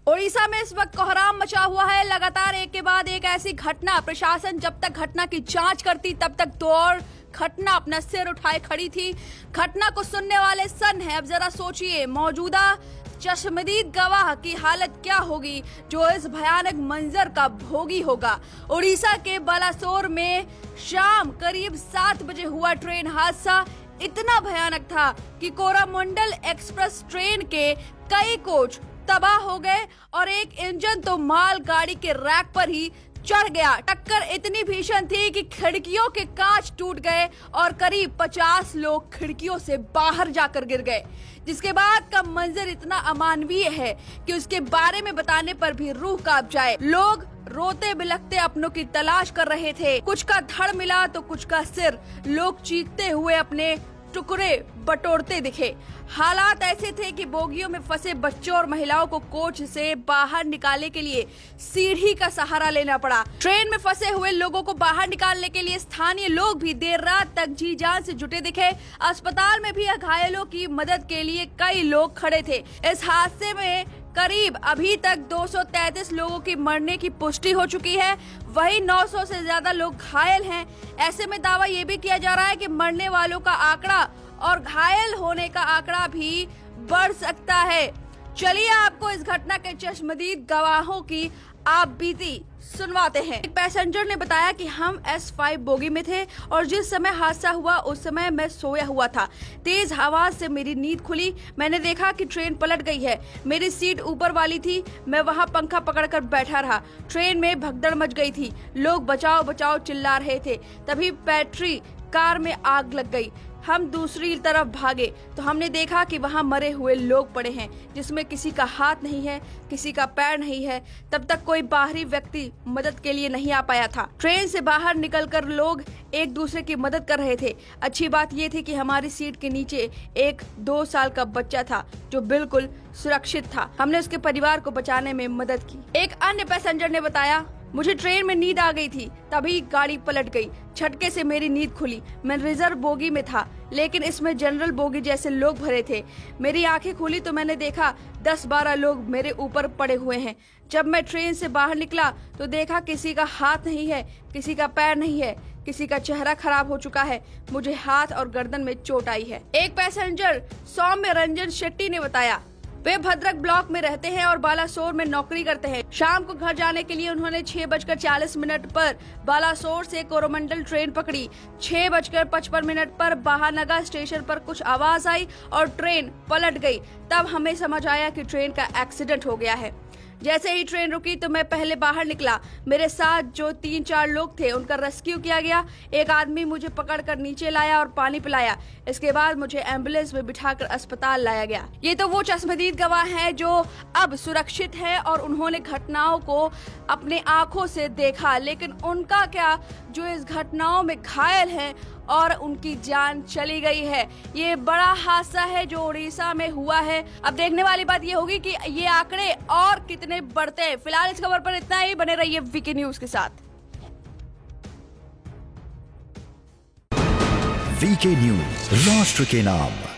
ओडिशा में इस वक्त कोहराम मचा हुआ है। लगातार एक के बाद एक ऐसी घटना। प्रशासन जब तक घटना की जांच करती तब तक दो और घटना अपना सिर उठाए खड़ी थी। घटना को सुनने वाले सन्न हैं। अब जरा सोचिए, मौजूदा चश्मदीद गवाह की हालत क्या होगी जो इस भयानक मंजर का भोगी होगा। ओडिशा के बालासोर में शाम करीब 7 बजे हुआ ट्रेन हादसा इतना भयानक था कि कोरामंडल एक्सप्रेस ट्रेन के कई कोच तबाह हो गए और एक इंजन तो माल गाड़ी के रैक पर ही चढ़ गया। टक्कर इतनी भीषण थी कि खिड़कियों के कांच टूट गए और करीब 50 लोग खिड़कियों से बाहर जाकर गिर गए। जिसके बाद का मंजर इतना अमानवीय है कि उसके बारे में बताने पर भी रूह कांप जाए। लोग रोते बिलखते अपनों की तलाश कर रहे थे। कुछ का धड़ मिला तो कुछ का सिर। लोग चीखते हुए अपने टुकड़े बटोरते दिखे। हालात ऐसे थे कि बोगियों में फंसे बच्चों और महिलाओं को कोच से बाहर निकालने के लिए सीढ़ी का सहारा लेना पड़ा। ट्रेन में फंसे हुए लोगों को बाहर निकालने के लिए स्थानीय लोग भी देर रात तक जी जान से जुटे दिखे। अस्पताल में भी घायलों की मदद के लिए कई लोग खड़े थे। इस हादसे में करीब अभी तक 233 लोगों की मरने की पुष्टि हो चुकी है। वही 900 से ज्यादा लोग घायल हैं। ऐसे में दावा ये भी किया जा रहा है कि मरने वालों का आंकड़ा और घायल होने का आंकड़ा भी बढ़ सकता है। चलिए आपको इस घटना के चश्मदीद गवाहों की आप बीती सुनवाते हैं। एक पैसेंजर ने बताया कि हम S5 बोगी में थे और जिस समय हादसा हुआ उस समय मैं सोया हुआ था। तेज आवाज से मेरी नींद खुली। मैंने देखा कि ट्रेन पलट गई है। मेरी सीट ऊपर वाली थी। मैं वहां पंखा पकड़कर बैठा रहा। ट्रेन में भगदड़ मच गई थी। लोग बचाओ बचाओ चिल्ला रहे थे। तभी बैटरी कार में आग लग गई। हम दूसरी तरफ भागे तो हमने देखा कि वहां मरे हुए लोग पड़े हैं, जिसमें किसी का हाथ नहीं है, किसी का पैर नहीं है। तब तक कोई बाहरी व्यक्ति मदद के लिए नहीं आ पाया था। ट्रेन से बाहर निकलकर लोग एक दूसरे की मदद कर रहे थे। अच्छी बात यह थी कि हमारी सीट के नीचे एक 2 साल का बच्चा था जो बिल्कुल सुरक्षित था। हमने उसके परिवार को बचाने में मदद की। एक अन्य पैसेंजर ने बताया, मुझे ट्रेन में नींद आ गई थी, तभी गाड़ी पलट गई। झटके से मेरी नींद खुली। मैं रिजर्व बोगी में था, लेकिन इसमें जनरल बोगी जैसे लोग भरे थे। मेरी आंखें खुली तो मैंने देखा 10-12 लोग मेरे ऊपर पड़े हुए हैं। जब मैं ट्रेन से बाहर निकला तो देखा किसी का हाथ नहीं है, किसी का पैर नहीं है, किसी का चेहरा खराब हो चुका है। मुझे हाथ और गर्दन में चोट आई है। एक पैसेंजर सौम्य रंजन शेट्टी ने बताया, वे भद्रक ब्लॉक में रहते हैं और बालासोर में नौकरी करते हैं। शाम को घर जाने के लिए उन्होंने 6:40 पर बालासोर से कोरोमंडल ट्रेन पकड़ी। 6:55 पर बहानगा स्टेशन पर कुछ आवाज आई और ट्रेन पलट गई। तब हमें समझ आया कि ट्रेन का एक्सीडेंट हो गया है। जैसे ही ट्रेन रुकी तो मैं पहले बाहर निकला। मेरे साथ जो 3-4 लोग थे उनका रेस्क्यू किया गया। एक आदमी मुझे पकड़कर नीचे लाया और पानी पिलाया। इसके बाद मुझे एम्बुलेंस में बिठाकर अस्पताल लाया गया। ये तो वो चश्मदीद गवाह हैं जो अब सुरक्षित है और उन्होंने घटनाओं को अपने आंखों से देखा। लेकिन उनका क्या जो इस घटनाओं में घायल हैं और उनकी जान चली गई है। ये बड़ा हादसा है जो उड़ीसा में हुआ है। अब देखने वाली बात ये होगी कि ये आंकड़े और कितने बढ़ते हैं। फिलहाल इस खबर पर इतना ही। बने रहिए वीके न्यूज के साथ। वीके न्यूज, राष्ट्र के नाम।